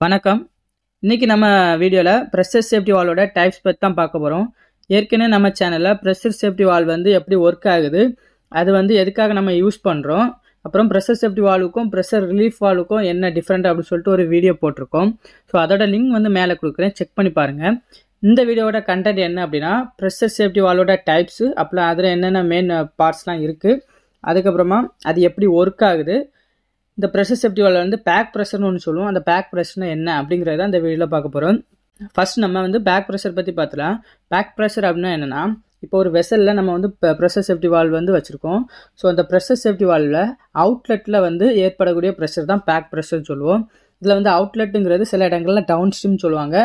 வணக்கம். இன்னைக்கு நம்ம வீடியோல பிரஷர் சேஃப்டி வால்வோட டைப்ஸ் பத்தி தான் பார்க்க போறோம். ஏற்கனவே நம்ம சேனல்ல பிரஷர் சேஃப்டி வால்வ் வந்து எப்படி ஒர்க் ஆகுது, அது வந்து எதுக்காக நம்ம யூஸ் பண்றோம், அப்புறம் பிரஷர் சேஃப்டி வால்வுக்கும் பிரஷர் ரிலீஃப் வால்வுக்கும் என்ன டிஃபரெண்ட் அப்படின்னு சொல்லிட்டு ஒரு வீடியோ போட்டிருக்கோம். ஸோ அதோட லிங்க் வந்து மேலே கொடுக்குறேன், செக் பண்ணி பாருங்க. இந்த வீடியோவோட கண்டென்ட் என்ன அப்படின்னா, பிரஷர் சேஃப்டி வால்வோட டைப்ஸ், அப்புறம் அதில் என்னென்ன மெயின் பார்ட்ஸ்லாம் இருக்கு, அதுக்கப்புறமா அது எப்படி ஒர்க் ஆகுது, இந்த ப்ரெஷர் சேஃப்டி வால்வ் வந்து பேக் ப்ரெஷர்னு ஒன்று சொல்லுவோம். அந்த பேக் ப்ரெஷர்னா என்ன அப்படிங்கிறத இந்த வீடியோவில் பார்க்க போகிறோம். ஃபர்ஸ்ட் நம்ம வந்து பேக் ப்ரெஷர் பற்றி பார்த்துலாம். பேக் ப்ரெஷர் அப்படின்னா என்னென்னா, இப்போ ஒரு வெசலில் நம்ம வந்து ப்ரெஷர் சேஃப்டி வால்வ் வந்து வச்சுருக்கோம். ஸோ அந்த ப்ரெஷர் சேஃப்டி வால்வில் அவுட்லெட்டில் வந்து ஏற்படக்கூடிய ப்ரெஷர் தான் பேக் ப்ரெஷர்னு சொல்லுவோம். இதில் வந்து அவுட்லெட்டுங்கிறது சில இடங்களில் டவுன் ஸ்ட்ரீம் சொல்லுவாங்க.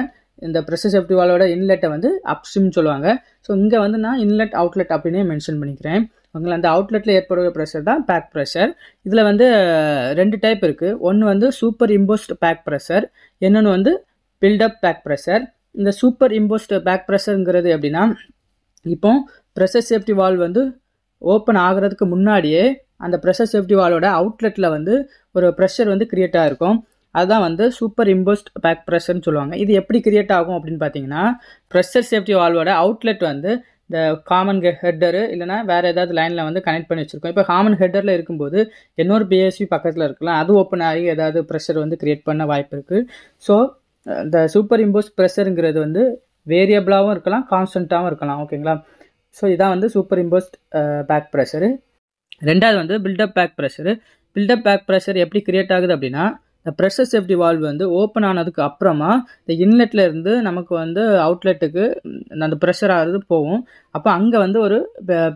இந்த ப்ரெஷர் சேஃப்டி வால்வோட இன்லெட்டை வந்து அப் ஸ்ட்ரீம் சொல்லுவாங்க. ஸோ இங்கே வந்து நான் இன்லெட் அவுட்லெட் அப்படின்னே மென்ஷன் பண்ணிக்கிறேன். உங்களை அந்த அவுட்லெட்டில் ஏற்படுகிற ப்ரெஷர் தான் பேக் ப்ரெஷர். இதில் வந்து ரெண்டு டைப் இருக்குது. ஒன்று வந்து சூப்பர் இம்போஸ்ட் பேக் ப்ரெஷர், இன்னொன்று வந்து பில்டப் பேக் ப்ரெஷர். இந்த சூப்பர் இம்போஸ்ட் பேக் ப்ரெஷருங்கிறது எப்படின்னா, இப்போ ப்ரெஷர் சேஃப்டி வால்வ் வந்து ஓப்பன் ஆகிறதுக்கு முன்னாடியே அந்த ப்ரெஷர் சேஃப்டி வால்வோட அவுட்லெட்டில் வந்து ஒரு ப்ரெஷர் வந்து கிரியேட் ஆகிருக்கும். அதுதான் வந்து சூப்பர் இம்போஸ்ட் பேக் ப்ரெஷர்னு சொல்லுவாங்க. இது எப்படி கிரியேட் ஆகும் அப்படின்னு பார்த்தீங்கன்னா, ப்ரெஷர் சேஃப்டி வால்வோட அவுட்லெட் வந்து இந்த காமன் ஹெட்டரு இல்லைனா வேறு ஏதாவது லைனில் வந்து கனெக்ட் பண்ணி வச்சுருக்கோம். இப்போ காமன் ஹெட்டரில் இருக்கும்போது இன்னொரு பிஎஸ்வி பக்கத்தில் இருக்கலாம், அது ஓப்பன் ஆகி ஏதாவது ப்ரெஷர் வந்து கிரியேட் பண்ண வாய்ப்பு இருக்குது. ஸோ இந்த சூப்பர் இம்போஸ்ட் ப்ரெஷருங்கிறது வந்து வேரியபிளாகவும் இருக்கலாம், கான்ஸ்டண்ட்டாகவும் இருக்கலாம். ஓகேங்களா? ஸோ இதான் வந்து சூப்பர் இம்போஸ்ட் பேக் ப்ரெஷரு. ரெண்டாவது வந்து build up back pressure. Build up back pressure எப்படி கிரியேட் ஆகுது அப்படின்னா, இந்த ப்ரெஷர் சேஃப்டி வால்வ் வந்து ஓப்பன் ஆனதுக்கு அப்புறமா இந்த இன்லெட்டில் இருந்து நமக்கு வந்து அவுட்லெட்டுக்கு அந்த ப்ரெஷர் ஆகிறது போகும். அப்போ அங்கே வந்து ஒரு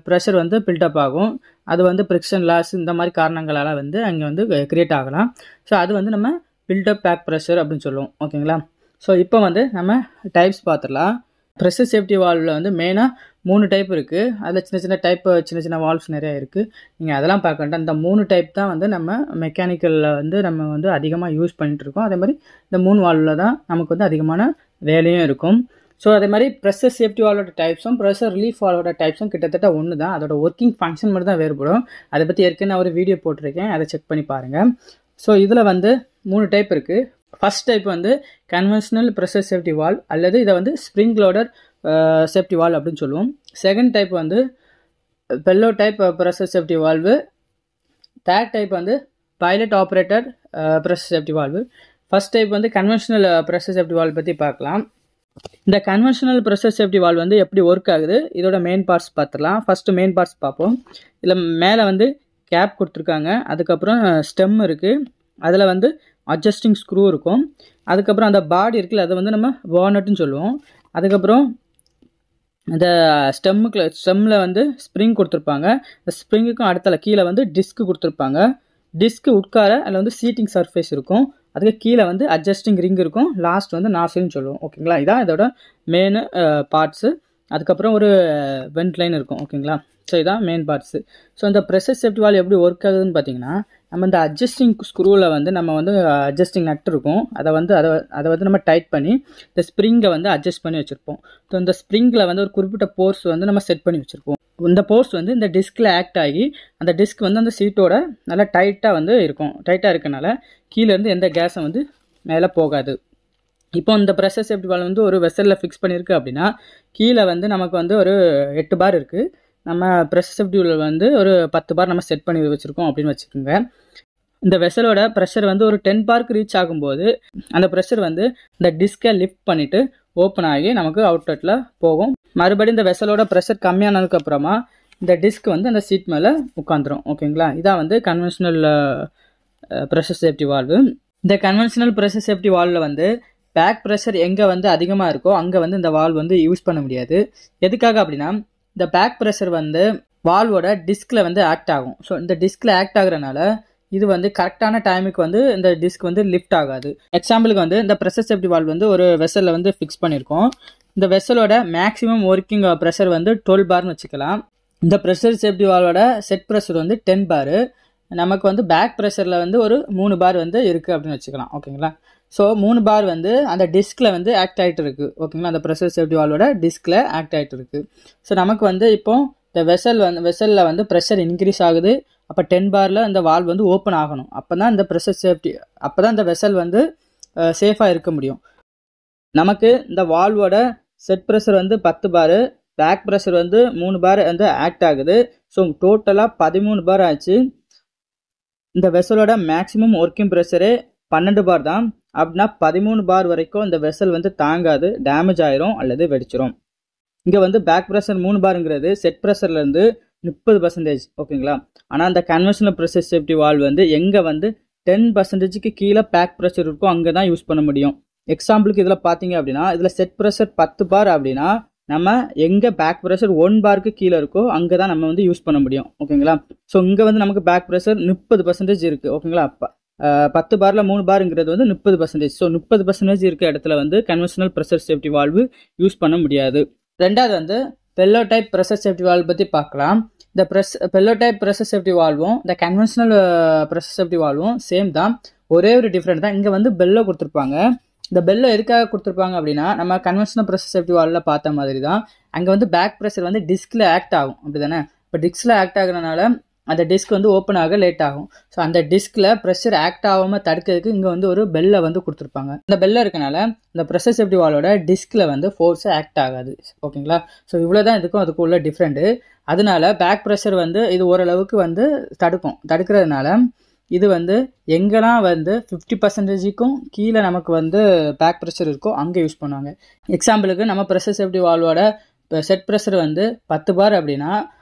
ப்ரெஷர் வந்து பில்டப் ஆகும். அது வந்து ஃப்ரிக்ஷன் லாஸ் இந்த மாதிரி காரணங்களால் வந்து அங்கே வந்து கிரியேட் ஆகலாம். ஸோ அது வந்து நம்ம பில்டப் பேக் ப்ரெஷர் அப்படின்னு சொல்லுவோம். ஓகேங்களா? ஸோ இப்போ வந்து நம்ம டைப்ஸ் பார்த்துடலாம். ப்ரெஷர் சேஃப்டி வால்வில் வந்து மெயினாக 3 டைப் இருக்குது. அதில் சின்ன சின்ன வால்வ்ஸ் நிறையா இருக்குது. நீங்கள் அதெல்லாம் பார்க்க வேண்டாம். இந்த 3 டைப் தான் வந்து நம்ம மெக்கானிக்கலில் வந்து நம்ம வந்து அதிகமாக யூஸ் பண்ணிகிட்ருக்கோம். அதே மாதிரி இந்த 3 வால்வில் தான் நமக்கு வந்து அதிகமான வேலையும் இருக்கும். ஸோ அதே மாதிரி ப்ரெஷர் சேஃப்டி வால்வோட டைப்ஸும் ப்ரெஷர் ரிலீஃப் வால்வோட டைப்ஸும் கிட்டத்தட்ட ஒன்று தான். அதோட ஒர்க்கிங் ஃபங்க்ஷன் மட்டும் தான் வேறுபடும். அதை பற்றி ஏற்கனவே ஒரு வீடியோ போட்டிருக்கேன், அதை செக் பண்ணி பாருங்கள். ஸோ இதில் வந்து 3 டைப் இருக்குது. ஃபர்ஸ்ட் டைப் வந்து கன்வென்ஷனல் ப்ரெஷர் சேஃப்டி வால்வ், அல்லது இதை வந்து ஸ்ப்ரிங் லோடர் சேஃப்டி வால்வ் அப்படின்னு சொல்லுவோம். செகண்ட் டைப் வந்து bellow type pressure safety valve. Third type வந்து pilot operated pressure safety valve. First type வந்து கன்வென்ஷனல் ப்ரெஷர் சேஃப்டி வால்வ் பற்றி பார்க்கலாம். இந்த கன்வென்ஷனல் ப்ரெஷர் சேஃப்டி வால்வ் வந்து எப்படி ஒர்க் ஆகுது, இதோட மெயின் பார்ட்ஸ் பார்த்துடலாம். ஃபஸ்ட்டு மெயின் பார்ட்ஸ் பார்ப்போம். இதில் மேலே வந்து கேப் கொடுத்துருக்காங்க, அதுக்கப்புறம் ஸ்டெம் இருக்குது, அதில் வந்து அட்ஜஸ்டிங் ஸ்க்ரூ இருக்கும், அதுக்கப்புறம் அந்த பாடி இருக்குல்ல அதை வந்து நம்ம வானட்னு சொல்லுவோம். அதுக்கப்புறம் இந்த ஸ்டெம்மில் வந்து ஸ்ப்ரிங் கொடுத்துருப்பாங்க. இந்த ஸ்ப்ரிங்குக்கும் அடுத்தால கீழே வந்து டிஸ்க் கொடுத்துருப்பாங்க. டிஸ்க் உட்கார அதில் வந்து சீட்டிங் சர்ஃபேஸ் இருக்கும். அதுக்கு கீழே வந்து அட்ஜஸ்டிங் ரிங் இருக்கும். லாஸ்ட் வந்து நாசில்னு சொல்லுவோம். ஓகேங்களா? இதான் இதோட மெயின் பார்ட்ஸு. அதுக்கப்புறம் ஒரு வெண்ட் லைன் இருக்கும். ஓகேங்களா? ஸோ இதான் மெயின் பார்ட்ஸு. ஸோ இந்த ப்ரெஷர் சேஃப்டி வால்வ் எப்படி ஒர்க் ஆகுதுன்னு பார்த்தீங்கன்னா, நம்ம இந்த அட்ஜஸ்டிங் ஸ்க்ரூவில் வந்து நம்ம வந்து அட்ஜஸ்டிங் நட் இருக்கும், அதை வந்து நம்ம டைட் பண்ணி இந்த ஸ்ப்ரிங்கை வந்து அட்ஜஸ்ட் பண்ணி வச்சுருப்போம். ஸோ இந்த ஸ்ப்ரிங்கில் வந்து ஒரு குறிப்பிட்ட போர்ஸ் வந்து நம்ம செட் பண்ணி வச்சுருப்போம். இந்த போர்ஸ் வந்து இந்த டிஸ்கில் ஆக்ட் ஆகி அந்த டிஸ்க் வந்து அந்த சீட்டோட நல்லா டைட்டாக வந்து இருக்கும். டைட்டாக இருக்கனால கீழேருந்து எந்த கேஸும் வந்து மேலே போகாது. இப்போ இந்த ப்ரெஷர் சேஃப்டி வால்வ் வந்து ஒரு வெசலில் ஃபிக்ஸ் பண்ணியிருக்கு அப்படின்னா, கீழே வந்து நமக்கு வந்து ஒரு 8 பார் இருக்குது. நம்ம ப்ரெஷர் சேஃப்டி வால்வ் வந்து ஒரு 10 பார் நம்ம செட் பண்ணி வச்சுருக்கோம் அப்படின்னு வச்சுக்கோங்க. இந்த வெசலோட ப்ரெஷர் வந்து ஒரு 10 பார்க்கு ரீச் ஆகும்போது அந்த ப்ரெஷர் வந்து இந்த டிஸ்கை லிஃப்ட் பண்ணிவிட்டு ஓப்பன் ஆகி நமக்கு அவுட்லெட்டில் போகும். மறுபடியும் இந்த வெசலோட ப்ரெஷர் கம்மியானதுக்கப்புறமா இந்த டிஸ்க் வந்து அந்த சீட் மேலே உட்காந்துரும். ஓகேங்களா? இதான் வந்து கன்வென்ஷனல் ப்ரெஷர் சேஃப்டி வால்வு. இந்த கன்வென்ஷனல் ப்ரெஷர் சேஃப்டி வால்வில் வந்து பேக் ப்ரெஷர் எங்கே வந்து அதிகமாக இருக்கோ அங்கே வந்து இந்த வால்வ் வந்து யூஸ் பண்ண முடியாது. எதுக்காக அப்படின்னா, இந்த பேக் ப்ரெஷர் வந்து வால்வோட டிஸ்கில் வந்து ஆக்ட் ஆகும். ஸோ இந்த டிஸ்கில் ஆக்ட் ஆகுறதுனால இது வந்து கரெக்டான டைமுக்கு வந்து இந்த டிஸ்க் வந்து லிஃப்ட் ஆகாது. எக்ஸாம்பிளுக்கு வந்து இந்த ப்ரெஷர் சேஃப்டி வால்வ் வந்து ஒரு வெசலில் வந்து ஃபிக்ஸ் பண்ணியிருக்கோம். இந்த வெசலோட மேக்ஸிமம் ஒர்க்கிங் ப்ரெஷர் வந்து 12 பார்னு வச்சுக்கலாம். இந்த ப்ரெஷர் சேஃப்டி வால்வோட செட் ப்ரெஷர் வந்து 10 பாரு. நமக்கு வந்து பேக் ப்ரெஷரில் வந்து ஒரு 3 பார் வந்து இருக்குது அப்படின்னு வச்சுக்கலாம். ஓகேங்களா? ஸோ 3 பார் வந்து அந்த டிஸ்கில் வந்து ஆக்ட் ஆகிட்டு இருக்குது. ஓகேங்களா? அந்த ப்ரெஷர் சேஃப்டி வால்வோட டிஸ்கில் ஆக்ட் ஆகிட்டு இருக்குது. ஸோ நமக்கு வந்து இப்போ இந்த வெசலில் வந்து ப்ரெஷர் இன்க்ரீஸ் ஆகுது. அப்போ 10 பாரில் இந்த வால்வ் வந்து ஓப்பன் ஆகணும். அப்போ தான் இந்த ப்ரெஷர் சேஃப்டி, அப்போ தான் இந்த வெசல் வந்து சேஃபாக இருக்க முடியும். நமக்கு இந்த வால்வோட செட் ப்ரெஷர் வந்து 10 பார், பேக் ப்ரெஷர் வந்து 3 பார் வந்து ஆக்ட் ஆகுது. ஸோ டோட்டலாக 13 பார் ஆச்சு. இந்த வெசலோட மேக்ஸிமம் ஒர்க்கிங் ப்ரெஷரே 12 பார் தான். அப்படின்னா 13 பார் வரைக்கும் இந்த வெசல் வந்து தாங்காது, டேமேஜ் ஆயிரும் அல்லது வெடிச்சிரும். இங்கே வந்து பேக் ப்ரெஷர் 3 பாருங்கிறது செட் ப்ரெஷர்லேருந்து 30%, ஓகேங்களா. ஆனால் அந்த கன்வென்ஷனல் ப்ரெஷர் சேஃப்டி வால்வ் வந்து எங்கே வந்து 10%க்கு கீழே பேக் ப்ரெஷர் இருக்கும் அங்கே தான் யூஸ் பண்ண முடியும். எக்ஸாம்பிளுக்கு இதில் பார்த்தீங்க அப்படின்னா இதில் செட் ப்ரெஷர் 10 பார் அப்படின்னா நம்ம எங்கே பேக் ப்ரெஷர் 1 பாருக்கு கீழே இருக்கோ அங்கே தான் நம்ம வந்து யூஸ் பண்ண முடியும், ஓகேங்களா. ஸோ இங்கே வந்து நமக்கு பேக் ப்ரெஷர் 30% இருக்குது, ஓகேங்களா. 10 பாரில் 3 பாருங்கிறது வந்து 30%. ஸோ 30% இருக்க இடத்துல வந்து conventional pressure safety valve use பண்ண முடியாது. ரெண்டாவது வந்து bellow type pressure safety valve பற்றி பார்க்கலாம். இந்த பெல்லோ டைப் ப்ரெஷர் சேஃப்டி வால்வும் இந்த கன்வென்ஷனல் ப்ரெஷர் சேஃப்டி வால்வும் சேம் தான். ஒரே ஒரு டிஃப்ரெண்ட் தான், இங்கே வந்து பெல்லோ கொடுத்துருப்பாங்க. இந்த பெல்லோ எதுக்காக கொடுத்துருப்பாங்க அப்படின்னா நம்ம கன்வென்ஷனல் ப்ரெஷர் சேஃப்டி வால்வில் பார்த்த மாதிரி தான் அங்கே வந்து பேக் ப்ரெஷர் வந்து டிஸ்கில் ஆக்ட் ஆகும், அப்படி தானே. இப்போ டிஸ்கில் ஆக்ட் ஆகுறதுனால அந்த டிஸ்க் வந்து ஓப்பன் ஆக லேட் ஆகும். ஸோ அந்த டிஸ்கில் ப்ரெஷர் ஆக்ட் ஆகாமல் தடுக்கிறதுக்கு இங்கே வந்து ஒரு பெல்லை வந்து கொடுத்துருப்பாங்க. இந்த பெல்லை இருக்கனால இந்த ப்ரெஷர் சேஃப்டி வால்வோட டிஸ்கில் வந்து ஃபோர்ஸை ஆக்ட் ஆகாது, ஓகேங்களா. ஸோ இவ்வளோ தான் இதுக்கும் அதுக்கும் உள்ள டிஃப்ரெண்ட்டு. அதனால பேக் ப்ரெஷர் வந்து இது ஓரளவுக்கு வந்து தடுக்கிறதுனால இது வந்து எங்கெல்லாம் வந்து 50%க்கும் கீழே நமக்கு வந்து பேக் ப்ரெஷர் இருக்கோ அங்கே யூஸ் பண்ணுவாங்க. எக்ஸாம்பிளுக்கு நம்ம ப்ரெஷர் சேஃப்டி வால்வோட செட் ப்ரெஷர் வந்து 10 பார் அப்படின்னா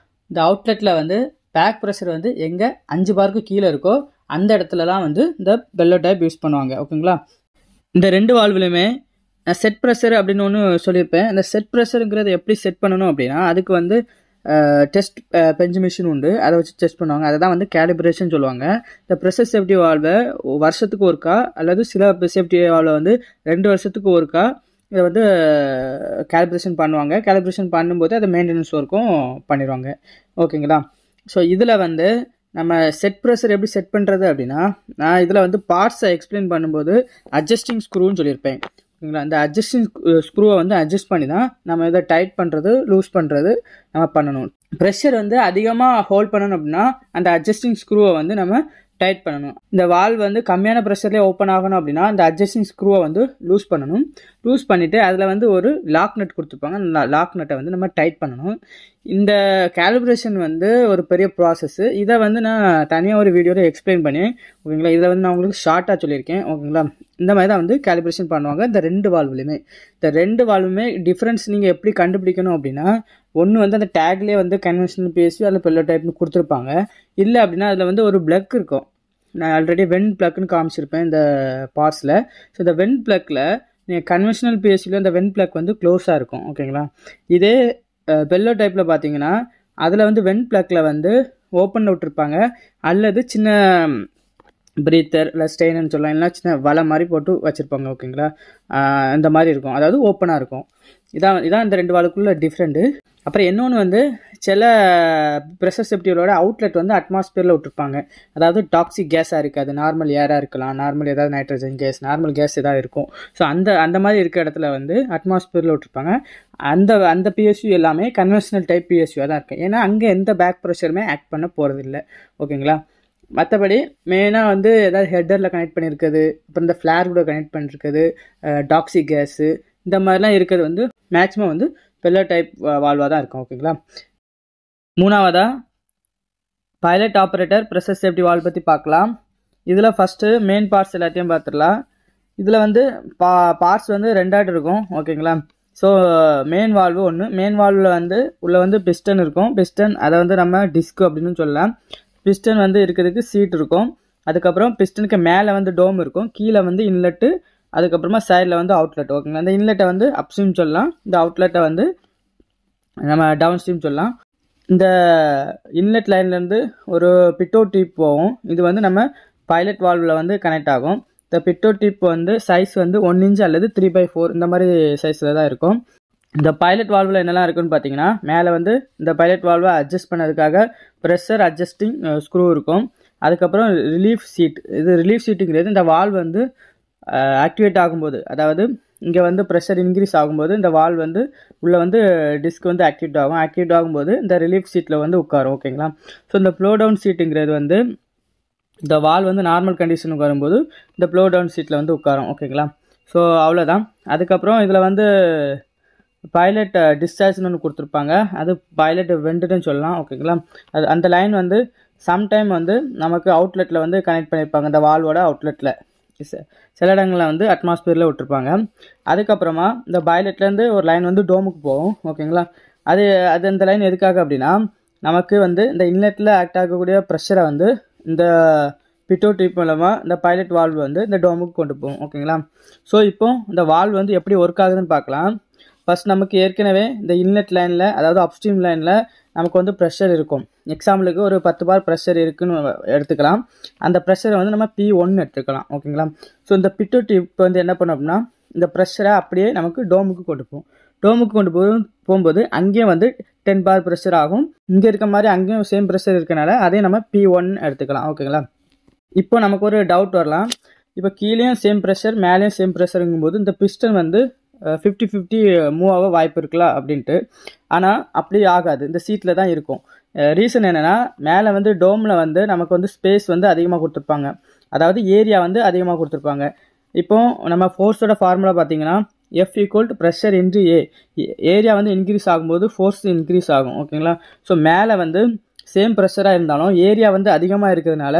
இந்த அவுட்லெட்டில் வந்து பேக் ப்ரெஷர் வந்து எங்கே 5 பாருக்கு கீழே இருக்கோ அந்த இடத்துலலாம் வந்து இந்த பெல்லோ டைப் யூஸ் பண்ணுவாங்க, ஓகேங்களா. இந்த 2 வால்வுலையுமே நான் செட் ப்ரெஷர் அப்படின்னு ஒன்று சொல்லியிருப்பேன். இந்த செட் ப்ரெஷருங்கிறது எப்படி செட் பண்ணணும் அப்படின்னா அதுக்கு வந்து டெஸ்ட் பெஞ்ச் மிஷின் உண்டு, அதை வச்சு டெஸ்ட் பண்ணுவாங்க. அதை தான் வந்து கேலிப்ரேஷன் சொல்லுவாங்க. இந்த ப்ரெஷர் சேஃப்டி வால்வை வருஷத்துக்கு ஒருக்கா அல்லது சில சேஃப்டி வால்வை வந்து 2 வருஷத்துக்கு ஒருக்கா இதை வந்து கேலிப்ரேஷன் பண்ணுவாங்க. கேலிப்ரேஷன் பண்ணும்போது அதை மெயின்டெனன்ஸ் ஒர்க்கும் பண்ணிடுவாங்க, ஓகேங்களா. ஸோ இதில் வந்து நம்ம செட் ப்ரெஷர் எப்படி செட் பண்ணுறது அப்படின்னா நான் இதில் வந்து பார்ட்ஸை எக்ஸ்பிளைன் பண்ணும்போது அட்ஜஸ்டிங் ஸ்க்ரூன்னு சொல்லியிருப்பேன், ஓகேங்களா. இந்த அட்ஜஸ்டிங் ஸ்க்ரூவை வந்து அட்ஜஸ்ட் பண்ணி தான் நம்ம இதை டைட் பண்ணுறது லூஸ் பண்ணுறது நம்ம பண்ணணும். ப்ரெஷர் வந்து அதிகமாக ஹோல்ட் பண்ணணும் அப்படின்னா அந்த அட்ஜஸ்டிங் ஸ்க்ரூவை வந்து நம்ம டைட் பண்ணணும். இந்த வால்வ் வந்து கம்மியான ப்ரெஷர்லேயே ஓப்பன் ஆகணும் அப்படின்னா அந்த அட்ஜஸ்டிங் ஸ்க்ரூவை வந்து லூஸ் பண்ணணும். லூஸ் பண்ணிவிட்டு அதில் வந்து ஒரு லாக் நட் கொடுத்துருப்பாங்க. அந்த லாக் நட்டை வந்து நம்ம டைட் பண்ணணும். இந்த கேலிப்ரேஷன் வந்து ஒரு பெரிய ப்ராசஸ்ஸு. இதை வந்து நான் தனியாக ஒரு வீடியோவில் எக்ஸ்பிளைன் பண்ணி, ஓகேங்களா. இதில் வந்து நான் உங்களுக்கு ஷார்ட்டாக சொல்லியிருக்கேன், ஓகேங்களா. இந்த மாதிரி தான் வந்து கேலிப்ரேஷன் பண்ணுவாங்க இந்த 2 வால்வுலையுமே. இந்த 2 வால்வுமே டிஃப்ரென்ஸ் நீங்கள் எப்படி கண்டுபிடிக்கணும் அப்படின்னா ஒன்று வந்து அந்த டேக்லேயே வந்து கன்வென்ஷனல் பிஎஸ்யூ அதில் பெல்லோ டைப்னு கொடுத்துருப்பாங்க. இல்லை அப்படின்னா அதில் வந்து ஒரு பிளக் இருக்கும். நான் ஆல்ரெடி வென் பிளக்னு காமிச்சிருப்பேன் இந்த பார்ட்ஸில். ஸோ இந்த வென் பிளக்கில் நீங்கள் கன்வென்ஷனல் பிஎஸ்யூவில் இந்த வென் பிளக் வந்து க்ளோஸாக இருக்கும், ஓகேங்களா. இதே பெல்லோ டைப்பில் பார்த்தீங்கன்னா அதில் வந்து வென் பிளக்கில் வந்து ஓப்பன் விட்டுருப்பாங்க அல்லது சின்ன பிரீத்தர் இல்லை ஸ்டெயின்னு சொல்லலாம், இல்லை சின்ன வலை மாதிரி போட்டு வச்சுருப்பாங்க, ஓகேங்களா. இந்த மாதிரி இருக்கும், அதாவது ஓப்பனாக இருக்கும். இதான் இந்த 2 வால்வுக்குள்ள டிஃப்ரெண்ட்டு. அப்புறம் இன்னொன்று வந்து சில ப்ரெஷர் சேஃப்டியோட அவுட்லெட் வந்து அட்மாஸ்பியரில் விட்டுருப்பாங்க. அதாவது டாக்ஸிக் கேஸாக இருக்காது, நார்மல் ஏராக இருக்கலாம், நார்மல் ஏதாவது நைட்ரஜன் கேஸ், நார்மல் கேஸ் ஏதாவது இருக்கும். ஸோ அந்த மாதிரி இருக்க இடத்துல வந்து அட்மாஸ்பியரில் விட்டுருப்பாங்க. அந்த பிஎஸ்யூ எல்லாமே கன்வென்ஷனல் டைப் பிஎஸ்யூவாக தான் இருக்குது. ஏன்னா அங்கே எந்த பேக் ப்ரெஷருமே ஆக்ட் பண்ண போகிறதில்ல, ஓகேங்களா. மற்றபடி மெயினாக வந்து ஏதாவது ஹெட்டரில் கனெக்ட் பண்ணியிருக்குது, அப்புறம் இந்த ஃப்ளேர் கூட கனெக்ட் பண்ணியிருக்குது, டாக்ஸிக் கேஸு இந்த மாதிரிலாம் இருக்கிறது வந்து மேக்ஸிமம் வந்து பெல்லோ டைப் வால்வாக தான் இருக்கும், ஓகேங்களா. மூணாவதாக pilot operator pressure safety valve பற்றி பார்க்கலாம். இதில் ஃபஸ்ட்டு மெயின் பார்ட்ஸ் எல்லாத்தையும் பார்த்துடலாம். இதில் வந்து பார்ட்ஸ் வந்து 2 இருக்கும், ஓகேங்களா. ஸோ மெயின் வால்வு ஒன்று. மெயின் வால்வில் வந்து உள்ள வந்து பிஸ்டன் இருக்கும். பிஸ்டன் அதை வந்து நம்ம டிஸ்க் அப்படின்னு சொல்லலாம். பிஸ்டன் வந்து இருக்கிறதுக்கு சீட் இருக்கும். அதுக்கப்புறம் பிஸ்டனுக்கு மேலே வந்து டோம் இருக்கும், கீழே வந்து இன்லெட்டு, அதுக்கப்புறமா சைடில் வந்து அவுட்லெட், ஓகேங்களா. இந்த இன்லெட்டை வந்து அப்ஸ்ட்ரீம் சொல்லலாம், இந்த அவுட்லெட்டை வந்து நம்ம டவுன் ஸ்ட்ரீம் சொல்லலாம். இந்த இன்லெட் லைன்லேருந்து ஒரு பிட்டோ டியூப் போகும். இது வந்து நம்ம பைலட் வால்வில் வந்து கனெக்ட் ஆகும். இந்த பிட்டோ டியூப் வந்து சைஸ் வந்து 1 இன்ச் அல்லது 3/4 இந்த மாதிரி சைஸில் தான் இருக்கும். இந்த பைலட் வால்வில் என்னெல்லாம் இருக்குன்னு பார்த்தீங்கன்னா மேலே வந்து இந்த பைலட் வால்வை அட்ஜஸ்ட் பண்ணதுக்காக ப்ரெஷர் அட்ஜஸ்டிங் ஸ்க்ரூ இருக்கும். அதுக்கப்புறம் ரிலீஃப் சீட். இது ரிலீஃப் சீட்டுங்கிறது இந்த வால்வ் வந்து ஆக்டிவேட் ஆகும்போது, அதாவது இங்கே வந்து ப்ரெஷர் இன்க்ரீஸ் ஆகும்போது இந்த வால்வ் வந்து உள்ளே வந்து டிஸ்க் வந்து ஆக்டிவேட் ஆகும்போது இந்த ரிலீஃப் சீட்டில் வந்து உட்காரும், ஓகேங்களா. ஸோ இந்த ஃப்ளோ டவுன் சீட்டுங்கிறது வந்து இந்த வால் வந்து நார்மல் கண்டிஷனுக்கு வரும்போது இந்த ப்ளோ டவுன் சீட்டில் வந்து உட்காரும். ஓகேங்களா? ஸோ அவ்வளோதான். அதுக்கப்புறம் இதில் வந்து பைலட் டிஸ்சார்ஜ்னு ஒன்று கொடுத்துருப்பாங்க. அது பைலட் வெண்டுன்னு சொல்லலாம். ஓகேங்களா? அது அந்த லைன் வந்து சம்டைம் வந்து நமக்கு அவுட்லெட்டில் வந்து கனெக்ட் பண்ணியிருப்பாங்க. இந்த வால்வோட அவுட்லெட்டில் சில இடங்களில் வந்து அட்மாஸ்பியரில் விட்டுருப்பாங்க. அதுக்கப்புறமா இந்த பைலட்லேருந்து ஒரு லைன் வந்து டோமுக்கு போகும். ஓகேங்களா? அது அது அந்த லைன் எதுக்காக அப்படின்னா நமக்கு வந்து இந்த இன்லெட்டில் ஆக்ட் ஆகக்கூடிய ப்ரெஷரை வந்து இந்த பிட்டோ டியூப் மூலமாக இந்த பைலட் வால்வ் வந்து இந்த டோமுக்கு கொண்டு போகும். ஓகேங்களா? ஸோ இப்போ இந்த வால்வ் வந்து எப்படி ஒர்க் ஆகுதுன்னு பார்க்கலாம். ஃபர்ஸ்ட் நமக்கு ஏற்கனவே இந்த இன்லெட் லைனில், அதாவது அப்ஸ்ட்ரீம் லைனில் நமக்கு வந்து ப்ரெஷர் இருக்கும். எக்ஸாம்பிளுக்கு ஒரு 10 பார் ப்ரெஷர் இருக்குன்னு எடுத்துக்கலாம். அந்த ப்ரெஷரை வந்து நம்ம P1 எடுத்துக்கலாம். ஓகேங்களா? ஸோ இந்த பிட்டோ டியூப் வந்து என்ன பண்ணும் அப்படின்னா இந்த ப்ரெஷரை அப்படியே நமக்கு டோமுக்கு கொண்டு போகும். டோமுக்கு கொண்டு போகும்போது அங்கேயும் வந்து 10 பார் ப்ரெஷர் ஆகும். இங்கே இருக்க மாதிரி அங்கேயும் சேம் ப்ரெஷர் இருக்கனால அதே நம்ம P1 எடுத்துக்கலாம். ஓகேங்களா? இப்போ நமக்கு ஒரு டவுட் வரலாம். இப்போ கீழேயும் சேம் ப்ரெஷர், மேலேயும் சேம் ப்ரெஷருங்கும்போது இந்த பிஸ்டன் வந்து 50-50 மூவ் ஆக வாய்ப்பு இருக்கலாம் அப்படின்ட்டு. ஆனால் அப்படி ஆகாது, இந்த சீட்டில் தான் இருக்கும். ரீசன் என்னென்னா மேலே வந்து டோமில் வந்து நமக்கு வந்து ஸ்பேஸ் வந்து அதிகமாக கொடுத்துருப்பாங்க, அதாவது ஏரியா வந்து அதிகமாக கொடுத்துருப்பாங்க. இப்போ நம்ம ஃபோர்ஸோட ஃபார்முலா பார்த்தீங்கன்னா F = ப்ரெஷர் இன்டு ஏ. ஏரியா வந்து இன்க்ரீஸ் ஆகும்போது ஃபோர்ஸ் இன்க்ரீஸ் ஆகும். ஓகேங்களா? ஸோ மேலே வந்து சேம் ப்ரெஷராக இருந்தாலும் ஏரியா வந்து அதிகமாக இருக்கிறதுனால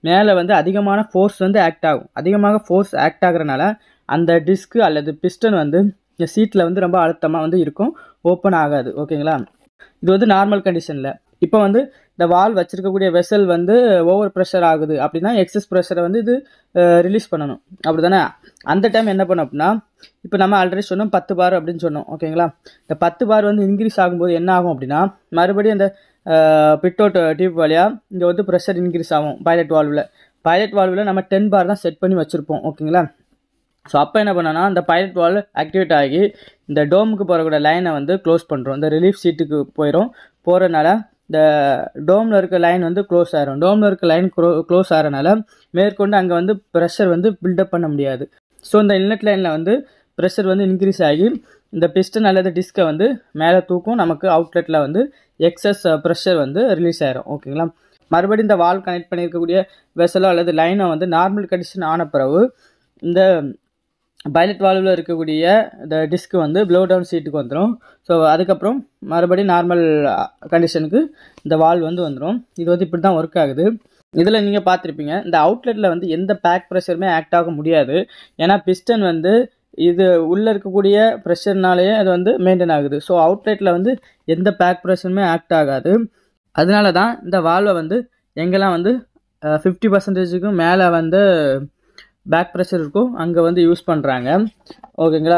மேலே வந்து அதிகமான ஃபோர்ஸ் வந்து ஆக்ட் ஆகும். அதிகமாக ஃபோர்ஸ் ஆக்ட் ஆகுறதுனால அந்த டிஸ்க்கு அல்லது பிஸ்டன் வந்து இந்த சீட்டில் வந்து ரொம்ப அழுத்தமாக வந்து இருக்கும், ஓப்பன் ஆகாது. ஓகேங்களா? இது வந்து நார்மல் கண்டிஷனில். இப்போ வந்து இந்த வால் வச்சிருக்கக்கூடிய வெசல் வந்து ஓவர் ப்ரெஷர் ஆகுது அப்படின்னா எக்ஸஸ் ப்ரெஷரை வந்து இது ரிலீஸ் பண்ணணும். அப்படி தானே? அந்த டைம் என்ன பண்ணும் அப்படின்னா இப்போ நம்ம ஆல்ரெடி சொன்னோம் 10 பார் அப்படின்னு சொன்னோம். ஓகேங்களா? இந்த 10 பார் வந்து இன்க்ரீஸ் ஆகும்போது என்ன ஆகும் அப்படின்னா மறுபடியும் அந்த பிட்டோட் டியூப் வழியாக இங்கே வந்து ப்ரெஷர் இன்க்ரீஸ் ஆகும். பைலட் வால்வில் நம்ம 10 பார் தான் செட் பண்ணி வச்சுருப்போம். ஓகேங்களா? ஸோ அப்போ என்ன பண்ணோன்னா இந்த பைலட் வால்வ் ஆக்டிவேட் ஆகி இந்த டோமுக்கு போகக்கூடிய லைனை வந்து க்ளோஸ் பண்ணுறோம். இந்த ரிலீஃப் சீட்டுக்கு போகிறனால இந்த டோமில் இருக்க லைன் வந்து க்ளோஸ் ஆகிரும். டோமில் இருக்க லைன் க்ளோஸ் ஆகிறனால மேற்கொண்டு அங்கே வந்து ப்ரெஷர் வந்து பில்டப் பண்ண முடியாது. ஸோ இந்த இன்லெட் லைனில் வந்து ப்ரெஷர் வந்து இன்க்ரீஸ் ஆகி இந்த பிஸ்டன் அல்லது டிஸ்கை வந்து மேலே தூக்கும். நமக்கு அவுட்லெட்டில் வந்து எக்ஸஸ் ப்ரெஷர் வந்து ரிலீஸ் ஆகிரும். ஓகேங்களா? மறுபடியும் இந்த வால்வ் கனெக்ட் பண்ணியிருக்கக்கூடிய வெசலோ அல்லது லைனை வந்து நார்மல் கண்டிஷன் ஆன பிறகு இந்த பைலட் வால்வில் இருக்கக்கூடிய இந்த டிஸ்க்கு வந்து ப்ளோ டவுன் சீட்டுக்கு வந்துடும். ஸோ அதுக்கப்புறம் மறுபடியும் நார்மல் கண்டிஷனுக்கு இந்த வால்வ் வந்து வந்துடும். இது வந்து இப்படி தான் ஒர்க் ஆகுது. இதில் நீங்கள் பார்த்துருப்பீங்க இந்த அவுட்லெட்டில் வந்து எந்த பேக் ப்ரெஷருமே ஆக்ட் ஆக முடியாது. ஏன்னா பிஸ்டன் வந்து இது உள்ளே இருக்கக்கூடிய ப்ரெஷர்னாலேயே அது வந்து மெயின்டைன் ஆகுது. ஸோ அவுட்லெட்டில் வந்து எந்த பேக் ப்ரெஷருமே ஆக்ட் ஆகாது. அதனால தான் இந்த வால்வை வந்து எங்கெல்லாம் வந்து 50%க்கும் மேலே வந்து பேக் ப்ரெஷர் இருக்கும் அங்கே வந்து யூஸ் பண்ணுறாங்க. ஓகேங்களா?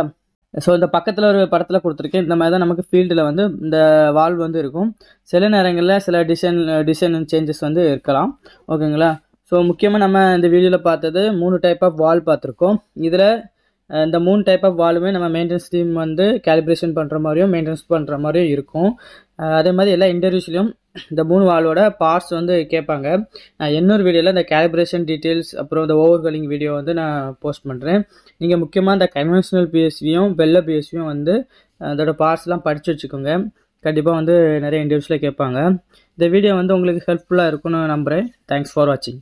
ஸோ இந்த பக்கத்தில் ஒரு படத்தில் கொடுத்துருக்கேன். இந்த மாதிரி தான் நமக்கு ஃபீல்டில் வந்து இந்த வால்வ் வந்து இருக்கும். சில நேரங்களில் சில டிசைன் சேஞ்சஸ் வந்து இருக்கலாம். ஓகேங்களா? ஸோ முக்கியமாக நம்ம இந்த வீடியோவில் பார்த்தது 3 டைப் ஆஃப் வால்வ் பார்த்துருக்கோம். இதில் இந்த 3 டைப் ஆஃப் வால்வுமே நம்ம மெயின்டெனன்ஸ் டீம் வந்து கேலிப்ரேஷன் பண்ணுற மாதிரியும் மெயின்டெனன்ஸ் பண்ணுற மாதிரியும் இருக்கும். அதே மாதிரி எல்லா இன்டர்வியூஸ்லையும் இந்த 3 வால்வோட பார்ட்ஸ் வந்து கேட்பாங்க. நான் இன்னொரு வீடியோவில் இந்த கேலிப்ரேஷன் டீட்டெயில்ஸ் அப்புறம் இந்த ஓவர்கலிங் வீடியோ வந்து நான் போஸ்ட் பண்ணுறேன். நீங்கள் முக்கியமாக இந்த கன்வென்ஷனல் பிஎஸ்வியும் பெல்ல பிஎஸ்வியும் வந்து அதோட பார்ட்ஸ்லாம் படித்து வச்சுக்கோங்க. கண்டிப்பாக வந்து நிறைய இன்டர்வியூஸில் கேட்பாங்க. இந்த வீடியோ வந்து உங்களுக்கு ஹெல்ப்ஃபுல்லாக இருக்கும்னு நம்புகிறேன். தேங்க்ஸ் ஃபார் வாட்சிங்.